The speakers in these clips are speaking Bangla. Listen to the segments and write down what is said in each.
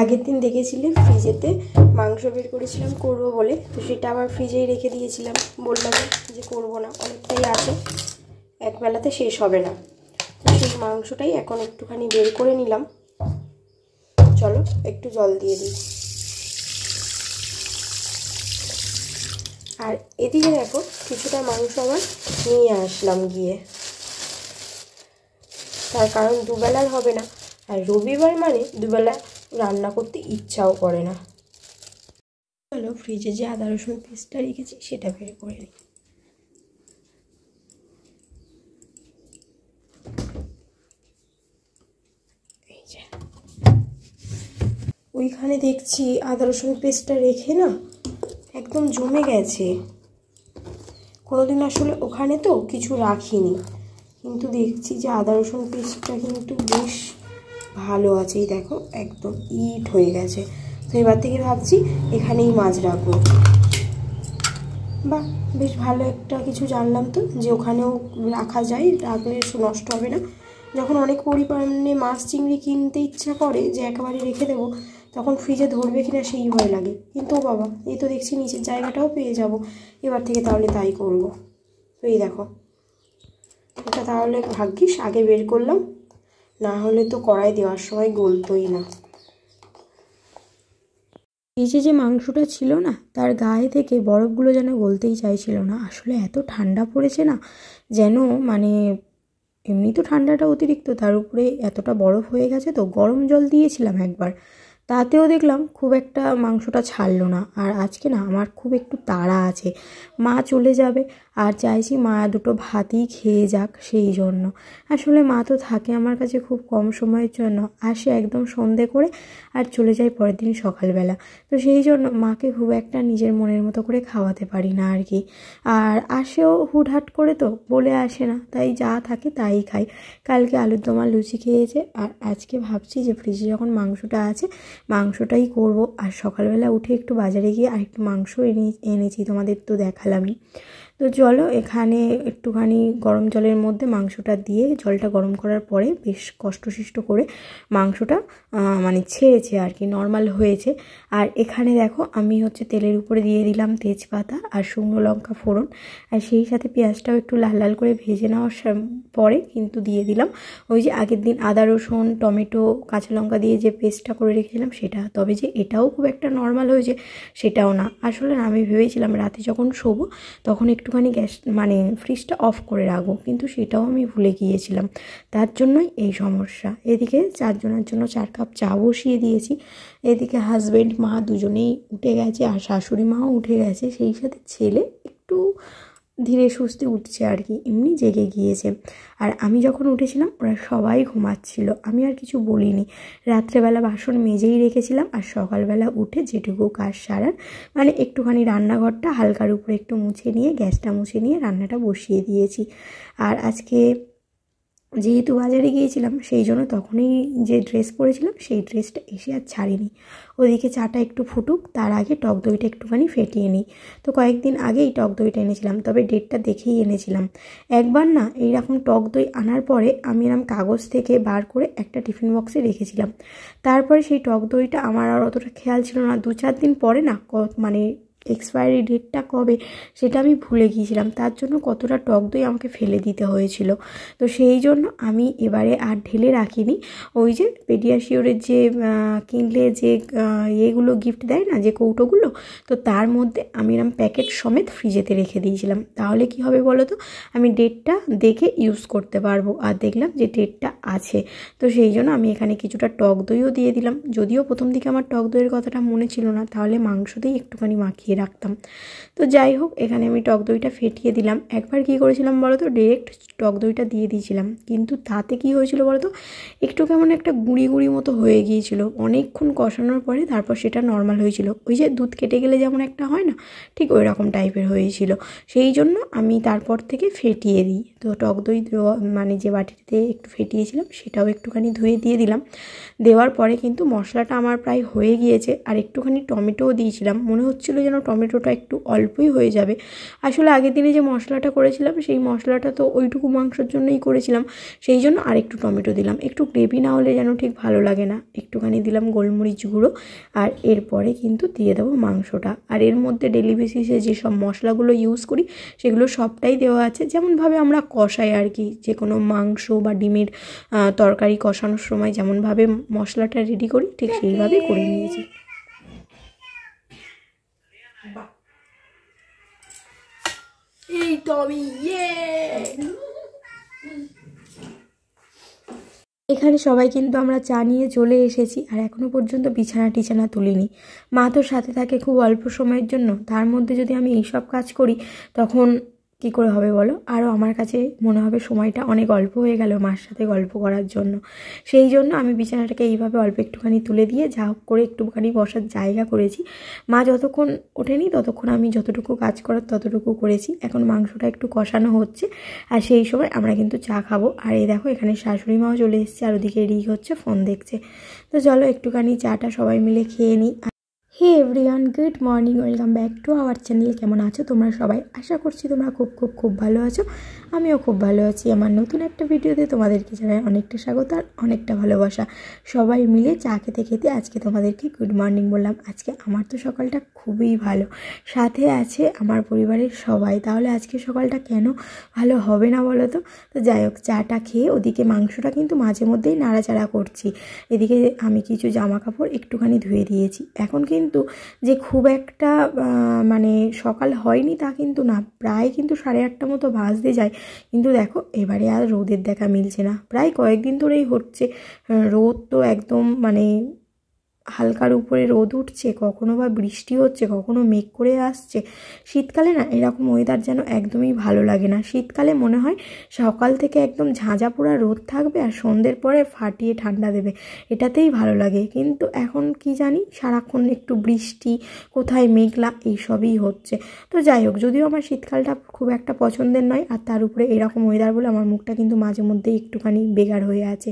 আগের দিন দেখেছিলে ফ্রিজেতে মাংস বের করেছিলাম করবো বলে, তো সেটা আবার ফ্রিজেই রেখে দিয়েছিলাম। বললাম যে করবো না, অনেকটাই আছে, একবেলাতে শেষ হবে না। তো সেই মাংসটাই এখন একটুখানি বের করে নিলাম। চলো একটু জল দিয়ে দিই। আর এদিকে দেখো কিছুটা মাংস আবার নিয়ে আসলাম গিয়ে, তার কারণ দুবেলার হবে না, আর রবিবার মানে দুবেলা রান্না করতে ইচ্ছাও করে না। চলো ফ্রিজে যে আদা রসুন পেস্টটা রেখেছি সেটা বের করে নিই। এই যে ওইখানে দেখছি আদা রসুন পেস্টটা রেখে না একদম জমে গেছে। কোনোদিন আসলে ওখানে তো কিছু রাখিনি, কিন্তু দেখছি যে আদা রসুন পেস্টটা কিন্তু বেশ ভালো আছে। এই দেখো একদম ইট হয়ে গেছে। তো এবার থেকে ভাবছি এখানেই মাছ রাখবো। বাহ, বেশ ভালো একটা কিছু জানলাম তো, যে ওখানেও রাখা যায়, রাখলে নষ্ট হবে না। যখন অনেক পরিমাণে মাছ চিংড়ি কিনতে ইচ্ছা করে যে একেবারে রেখে দেবো, তখন ফ্রিজে ধরবে কিনা সেই ভয় লাগে। কিন্তু বাবা, এই তো দেখছি নিচের জায়গাটাও পেয়ে যাব, এবার থেকে তাহলে তাই করব। তো এই দেখো, এটা তাহলে ভাগ্যিস আগে বের করলাম, না হলে তো কড়াই দেওয়ার সময় গলতোই না। ফ্রিজে যে মাংসটা ছিল না, তার গায়ে থেকে বরফগুলো যেন গলতেই চাইছিল না। আসলে এত ঠান্ডা পড়েছে না, যেন মানে এমনি তো ঠান্ডাটা অতিরিক্ত, তার উপরে এতটা বরফ হয়ে গেছে। তো গরম জল দিয়েছিলাম একবার, তাতেও দেখলাম খুব একটা মাংসটা ছাড়লো না। আর আজকে না আমার খুব একটু তাড়া আছে, মা চলে যাবে, আর চাইছি মা দুটো ভাতই খেয়ে যাক। সেই জন্য আসলে মা তো থাকে আমার কাছে খুব কম সময়ের জন্য, আসে একদম সন্ধে করে আর চলে যায় পরের দিন সকালবেলা। তো সেই জন্য মাকে খুব একটা নিজের মনের মতো করে খাওয়াতে পারি না আর কি। আর আসেও হুটহাট করে, তো বলে আসে না, তাই যা থাকে তাই খাই। কালকে আলুর দম আর লুচি খেয়েছে, আর আজকে ভাবছি যে ফ্রিজে যখন মাংসটা আছে মাংসটাই করব। আর সকালবেলা উঠে একটু বাজারে গিয়ে আর একটু মাংস এনেছি, তোমাদের তো দেখালামই। তো চলো এখানে একটুখানি গরম জলের মধ্যে মাংসটা দিয়ে, জলটা গরম করার পরে বেশ কষ্টসিষ্ট করে মাংসটা মানে ছেড়েছে আর কি, নর্মাল হয়েছে। আর এখানে দেখো আমি তেলের উপরে দিয়ে দিলাম তেজপাতা আর শুকনো লঙ্কা ফোড়ন, আর সেই সাথে পেঁয়াজটাও একটু লাল লাল করে ভেজে নেওয়ার পরে কিন্তু দিয়ে দিলাম ওই যে আগের দিন আদা রসুন টমেটো কাঁচা লঙ্কা দিয়ে যে পেস্টটা করে রেখেছিলাম সেটা। তবে যে এটাও খুব একটা নর্মাল হয়েছে সেটাও না। আসলে আমি ভেবেছিলাম রাতে যখন শোবো তখন একটুখানি গ্যাস মানে ফ্রিজটা অফ করে রাখবো, কিন্তু সেটাও আমি ভুলে গিয়েছিলাম, তার জন্যই এই সমস্যা। এদিকে 4 জনের জন্য 4 কাপ চা বসিয়ে দিয়েছি। এদিকে হাজব্যান্ড মা দুজনেই উঠে গেছে, আর শাশুড়ি মাও উঠে গেছে, সেই সাথে ছেলে একটু ধীরে সুস্থে উঠছে আর কি, এমনি জেগে গিয়েছে। আর আমি যখন উঠেছিলাম ওরা সবাই ঘুমাচ্ছিল, আমি আর কিছু বলিনি। রাত্রেবেলা বাসন মেজেই রেখেছিলাম, আর সকালবেলা উঠে যেটুকু কাজ সারার মানে একটুখানি রান্নাঘরটা হালকার উপরে একটু মুছে নিয়ে, গ্যাসটা মুছে নিয়ে রান্নাটা বসিয়ে দিয়েছি। আর আজকে যেহেতু বাজারে গিয়েছিলাম সেই জন্য তখনই যে ড্রেস পরেছিলাম সেই ড্রেসটা এসে আর ছাড়িনি। ওদিকে চাটা একটু ফুটুক, তার আগে টক দইটা একটুখানি ফেটিয়ে নিই। তো কয়েকদিন আগেই টক দইটা এনেছিলাম, তবে ডেটটা দেখেই এনেছিলাম। একবার না এইরকম টক দই আনার পরে আমি এরকম কাগজ থেকে বার করে একটা টিফিন বক্সে রেখেছিলাম। তারপরে সেই টক দইটা আমার আর অতটা খেয়াল ছিল না, 2-4 দিন পরে না মানে এক্সপায়ারি ডেটটা কবে সেটা আমি ভুলে গিয়েছিলাম, তার জন্য কতটা টক দই আমাকে ফেলে দিতে হয়েছিল। তো সেই জন্য আমি এবারে আর ঢেলে রাখিনি। ওই যে পেডিয়াশিওরের যে কিনলে যে এগুলো গিফট দেয় না, যে কৌটোগুলো, তো তার মধ্যে আমি এরকম প্যাকেট সমেত ফ্রিজেতে রেখে দিয়েছিলাম। তাহলে কি হবে বলো তো, আমি ডেটটা দেখে ইউজ করতে পারবো। আর দেখলাম যে ডেটটা আছে, তো সেই জন্য আমি এখানে কিছুটা টক দইও দিয়ে দিলাম। যদিও প্রথম দিকে আমার টক দইয়ের কথাটা মনে ছিল না, তাহলে মাংসতেই একটুখানি মাখিয়ে রাখতাম। তো যাই হোক, এখানে আমি টক দইটা ফেটিয়ে দিলাম। একবার কী করেছিলাম বলো তো, ডিরেক্ট টক দইটা দিয়ে দিয়েছিলাম, কিন্তু তাতে কি হয়েছিল বলো তো, একটু কেমন একটা গুঁড়ি গুঁড়ি মতো হয়ে গিয়েছিল। অনেকক্ষণ কষানোর পরে তারপর সেটা নর্মাল হয়েছিল। ওই যে দুধ কেটে গেলে যেমন একটা হয় না, ঠিক ওই রকম টাইপের হয়েছিল। সেই জন্য আমি তারপর থেকে ফেটিয়ে দিই। তো টক দই মানে যে বাটিতে একটু ফেটিয়েছিলাম সেটাও একটুখানি ধুয়ে দিয়ে দিলাম। দেওয়ার পরে কিন্তু মশলাটা আমার প্রায় হয়ে গিয়েছে। আর একটুখানি টমেটোও দিয়েছিলাম, মনে হচ্ছিলো যেন টমেটোটা একটু অল্পই হয়ে যাবে। আসলে আগের দিনে যে মশলাটা করেছিলাম সেই মশলাটা তো ওইটুকু মাংসের জন্যই করেছিলাম, সেই জন্য আরেকটু টমেটো দিলাম। একটু গ্রেভি না হলে যেন ঠিক ভালো লাগে না। একটুখানি দিলাম গোলমরিচ গুঁড়ো, আর এরপরে কিন্তু দিয়ে দেবো মাংসটা। আর এর মধ্যে ডেলি বেসিসে যেসব মশলাগুলো ইউজ করি সেগুলো সবটাই দেওয়া আছে, যেমনভাবে আমরা কষাই আর কি, যে কোনো মাংস বা ডিমের তরকারি কষানোর সময় যেমনভাবে মশলাটা রেডি করি ঠিক সেইভাবেই করে নিয়েছি। এই তো আমি এখানে সবাই কিন্তু আমরা চা নিয়ে চলে এসেছি, আর এখনও পর্যন্ত বিছানা টিছানা তুলিনি। মা তো সাথে থাকে খুব অল্প সময়ের জন্য, তার মধ্যে যদি আমি এইসব কাজ করি তখন কী করে হবে বলো? আরও আমার কাছে মনে হবে সময়টা অনেক অল্প হয়ে গেল মার সাথে গল্প করার জন্য। সেই জন্য আমি বিছানাটাকে এইভাবে অল্প একটুখানি তুলে দিয়ে যা হোক করে একটুখানি বসার জায়গা করেছি। মা যতক্ষণ ওঠেনি ততক্ষণ আমি যতটুকু কাজ করার ততটুকু করেছি। এখন মাংসটা একটু কষানো হচ্ছে, আর সেই সময় আমরা কিন্তু চা খাবো। আর এই দেখো এখানে শাশুড়ি মাও চলে এসেছে, আর ওদিকে রিক হচ্ছে ফোন দেখছে। তো চলো একটুখানি চাটা সবাই মিলে খেয়ে নিই। Hey everyone, good morning, welcome back to our channel. কেমন আছো তোমরা সবাই? আশা করছি তোমরা খুব খুব খুব ভালো আছো। আমিও খুব ভালো আছি। আমার নতুন একটা ভিডিওতে তোমাদেরকে জানাই অনেকটা স্বাগত আর অনেকটা ভালোবাসা। সবাই মিলে চা খেতে খেতে আজকে তোমাদেরকে গুড মর্নিং বললাম। আজকে আমার তো সকালটা খুবই ভালো, সাথে আছে আমার পরিবারের সবাই। তাহলে আজকে সকালটা কেন ভালো হবে না বলো তো? তো যাই হোক, চাটা খেয়ে ওদিকে মাংসটা কিন্তু মাঝে মধ্যেই নাড়াচাড়া করছি। এদিকে আমি কিছু জামা কাপড় একটুখানি ধুয়ে দিয়েছি। এখন কিন্তু যে খুব একটা মানে সকাল হয়নি তা কিন্তু না, প্রায় কিন্তু 8:30 মতো বাজতে যায়। কিন্তু দেখো এবারে আর রোদের দেখা মিলছে না, প্রায় কয়েকদিন ধরেই হচ্ছে রোদ তো একদম মানে হালকার উপরে রোদ উঠছে, কখনো বা বৃষ্টি হচ্ছে, কখনো মেঘ করে আসছে। শীতকালে না এরকম ওয়েদার যেন একদমই ভালো লাগে না। শীতকালে মনে হয় সকাল থেকে একদম ঝাঁঝা পোড়া রোদ থাকবে আর সন্ধ্যের পরে ফাটিয়ে ঠান্ডা দেবে, এটাতেই ভালো লাগে। কিন্তু এখন কি জানি সারাক্ষণ একটু বৃষ্টি, কোথায় মেঘলা, এইসবই হচ্ছে। তো যাই হোক, যদিও আমার শীতকালটা খুব একটা পছন্দের নয়, আর তার উপরে এরকম ওয়েদার বলে আমার মুখটা কিন্তু মাঝে মধ্যেই একটুখানি বেগার হয়ে আছে।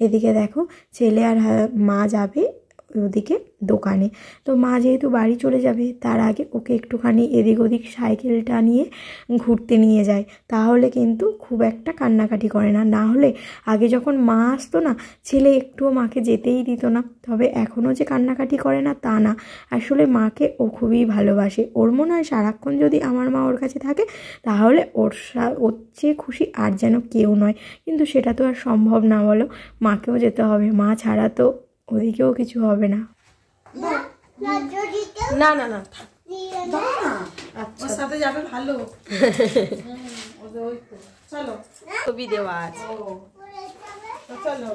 এদিকে দেখো ছেলে আর মা যাবে ওদিকে দোকানে। তো মা যেহেতু বাড়ি চলে যাবে তার আগে ওকে একটুখানি এদিক ওদিক সাইকেলটা নিয়ে ঘুরতে নিয়ে যায়, তাহলে কিন্তু খুব একটা কান্নাকাটি করে না। না হলে আগে যখন মা আসতো না, ছেলে একটুও মাকে যেতেই দিত না। তবে এখনও যে কান্নাকাটি করে না তা না, আসলে মাকে ও খুবই ভালোবাসে। ওর মনে হয় সারাক্ষণ যদি আমার মা ওর কাছে থাকে তাহলে ওর চেয়ে খুশি আর যেন কেউ নয়। কিন্তু সেটা তো আর সম্ভব না বলো, মাকেও যেতে হবে, মা ছাড়া তো ওদিকেও কিছু হবে না। না না না, আচ্ছা সাথে যাবে ভালো। চলো, ছবি দেওয়া আছে, চলো।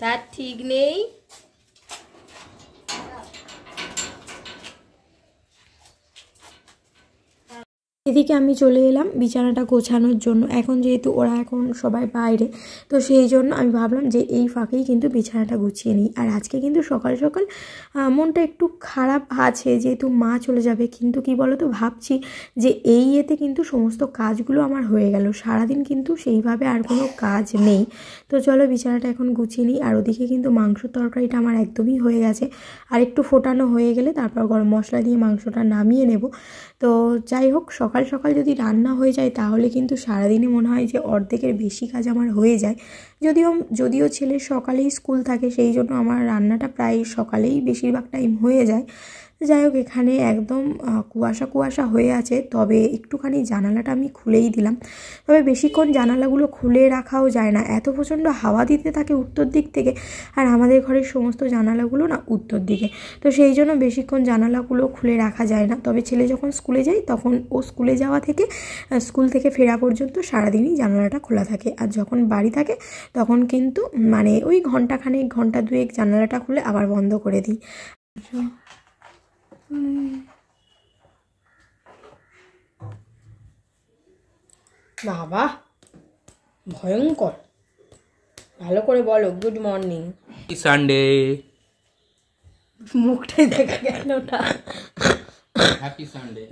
তার ঠিক নেই। এদিকে আমি চলে এলাম বিছানাটা গোছানোর জন্য। এখন যেহেতু ওরা এখন সবাই বাইরে, তো সেই জন্য আমি ভাবলাম যে এই ফাঁকেই কিন্তু বিছানাটা গুছিয়ে নিই। আর আজকে কিন্তু সকাল সকাল মনটা একটু খারাপ আছে, যেহেতু মা চলে যাবে। কিন্তু কি বলো তো, ভাবছি যে এই এতে কিন্তু সমস্ত কাজগুলো আমার হয়ে গেল, সারাদিন কিন্তু সেইভাবে আর কোনো কাজ নেই। তো চলো বিছানাটা এখন গুছিয়ে নিই। আর ওদিকে কিন্তু মাংস তরকারিটা আমার একদমই হয়ে গেছে, আর একটু ফোটানো হয়ে গেলে তারপর গরম মশলা দিয়ে মাংসটা নামিয়ে নেব। তো যাই হোক, সকাল সকাল যদি রান্না হয়ে যায় তাহলে কিন্তু সারাদিনে মনে হয় যে অর্ধেকের বেশি কাজ আমার হয়ে যায়। যদিও ছেলের সকালেই স্কুল থাকে, সেই জন্য আমার রান্নাটা প্রায় সকালেই বেশিরভাগ টাইম হয়ে যায়। যাই হোক, এখানে একদম কুয়াশা কুয়াশা হয়ে আছে, তবে একটুখানি জানালাটা আমি খুলেই দিলাম। তবে বেশিক্ষণ জানালাগুলো খুলে রাখাও যায় না, এত প্রচণ্ড হাওয়া দিতে থাকে উত্তর দিক থেকে, আর আমাদের ঘরের সমস্ত জানালাগুলো না উত্তর দিকে। তো সেই জন্য বেশিক্ষণ জানালাগুলো খুলে রাখা যায় না। তবে ছেলে যখন স্কুলে যায় তখন ও স্কুলে যাওয়া থেকে স্কুল থেকে ফেরা পর্যন্ত সারাদিনই জানালাটা খোলা থাকে। আর যখন বাড়ি থাকে তখন কিন্তু মানে ওই ঘন্টাখানেক ঘন্টা দুয়েক জানালাটা খুলে আবার বন্ধ করে দিই। বাবা ভয়ঙ্কর, ভালো করে বলো গুড মর্নিং। সানডে, মুখটাই দেখা গেল না। Happy Sunday.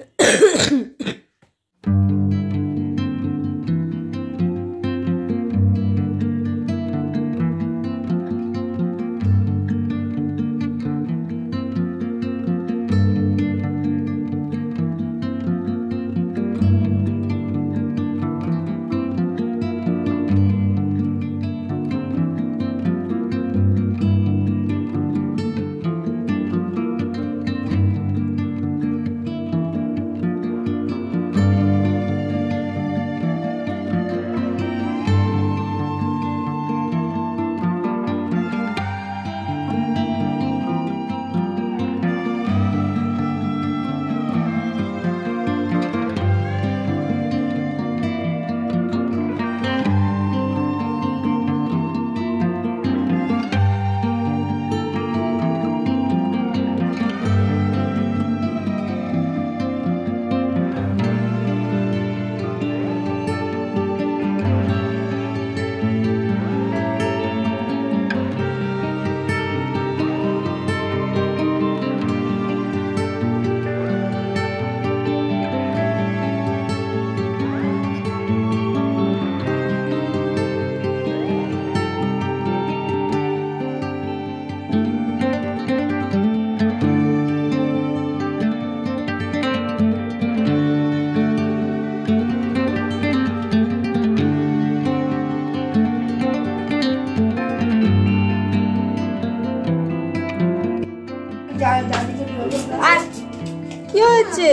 কি হয়েছে?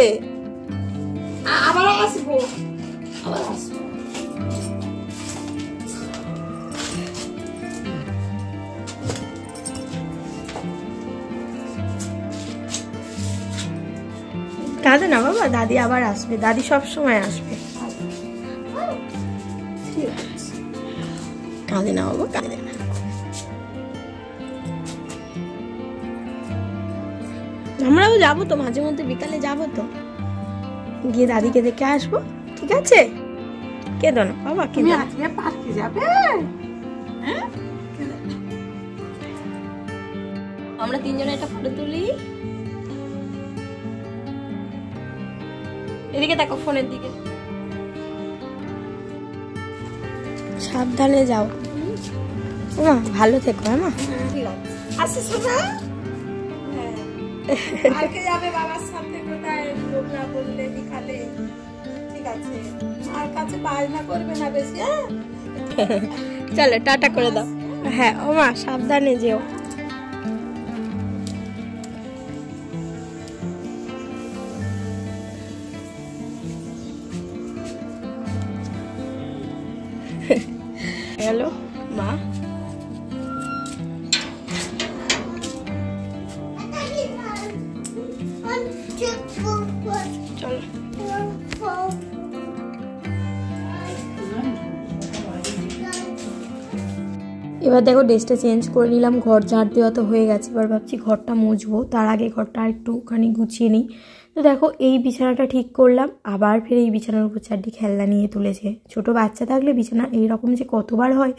আবার আসবো। কাঁদে না বাবা, দাদি আবার আসবে, দাদি সব সময় আসবে। কাঁদে না বাবা, কাঁদে না। আমরাও যাবো তো মাঝে মধ্যে, বিকালে যাবো তো, গিয়ে দাদিকে দেখে আসবো, ঠিক আছে? কেঁদো না বাবা, তুমি আজকে পার্কে যাবে? আমরা তিনজনে একটা ফটো তুলি। এদিকে দেখো, ফোনের দিকে। সাবধানে যাও মা, ভালো থেকো। হ্যাঁ মা, ঠিক আছে। আসিস না? পার্কে যাবে বাবার সাথে, কোথায় না বললে বিকালে, ঠিক আছে? আর কাছে বাজনা করবে না বেশি, হ্যাঁ? চলো টাটা করে দাও। হ্যাঁ ও মা, সাবধানে যেও। হ্যালো মা, চলো। এবার দেখো ড্রেসটা চেঞ্জ করে নিলাম, ঘর ঝাড় দেওয়া তো হয়ে গেছে, এবার ভাবছি ঘরটা মুছবো, তার আগে ঘরটা একটুখানি গুছিয়ে নিই। তো দেখো এই বিছানাটা ঠিক করলাম, আবার ফিরে এই বিছানার উপর চারটি খেলনা নিয়ে তুলেছে। ছোট বাচ্চা থাকলে বিছানা এইরকম যে কতবার হয়,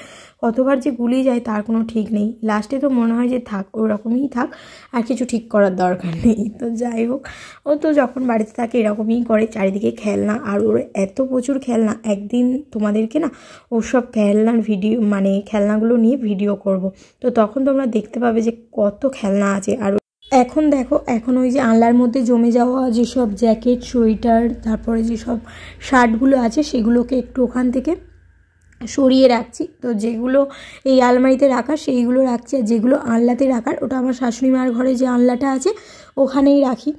কতবার যে গুলিয়ে যায় তার কোনো ঠিক নেই। লাস্টে তো মনে হয় যে থাক, ওই রকমই থাক, আর কিছু ঠিক করার দরকার নেই। তো যাই হোক, ও তো যখন বাড়িতে থাকে এরকমই করে, চারিদিকে খেলনা, আর ওর এত প্রচুর খেলনা। একদিন তোমাদেরকে না ওর সব খেলনার ভিডিও, মানে খেলনাগুলো নিয়ে ভিডিও করব, তো তখন তোমরা দেখতে পাবে যে কত খেলনা আছে। আর এখন দেখো, এখন ওই যে আনলার মধ্যে জমে যাওয়া যেসব জ্যাকেট, সোয়েটার, তারপরে যেসব শার্টগুলো আছে সেগুলোকে একটু ওখান থেকে সরিয়ে রাখছি। তো যেগুলো এই আলমারিতে রাখা সেইগুলো রাখছি, আর যেগুলো আনলাতে রাখার ওটা আমার শাশুড়ি মার ঘরে যে আনলাটা আছে ওখানেই রাখি।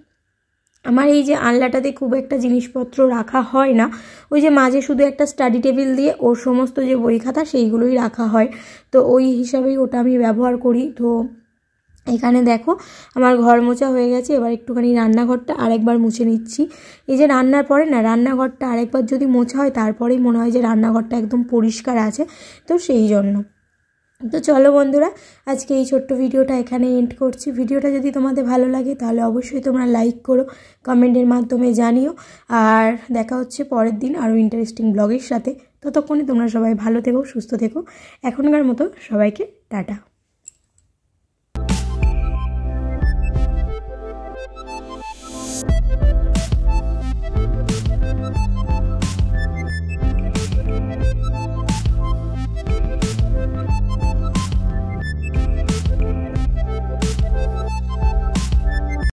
আমার এই যে আনলাটাতে খুব একটা জিনিসপত্র রাখা হয় না, ওই যে মাঝে শুধু একটা স্টাডি টেবিল দিয়ে ওর সমস্ত যে বই খাতা সেইগুলোই রাখা হয়, তো ওই হিসাবেই ওটা আমি ব্যবহার করি। তো এখানে দেখো আমার ঘর মোছা হয়ে গেছে, এবার একটুখানি রান্নাঘরটা আরেকবার মুছে নিচ্ছি। এই যে রান্নার পরে না রান্নাঘরটা আরেকবার যদি মোছা হয় তারপরেই মনে হয় যে রান্নাঘরটা একদম পরিষ্কার আছে, তো সেই জন্য। তো চলো বন্ধুরা, আজকে এই ছোট্ট ভিডিওটা এখানে এন্ড করছি। ভিডিওটা যদি তোমাদের ভালো লাগে তাহলে অবশ্যই তোমরা লাইক করো, কমেন্টের মাধ্যমে জানিও, আর দেখা হচ্ছে পরের দিন আরও ইন্টারেস্টিং ব্লগের সাথে। ততক্ষণে তোমরা সবাই ভালো থেকো, সুস্থ থেকো। এখনকার মতো সবাইকে টাটা।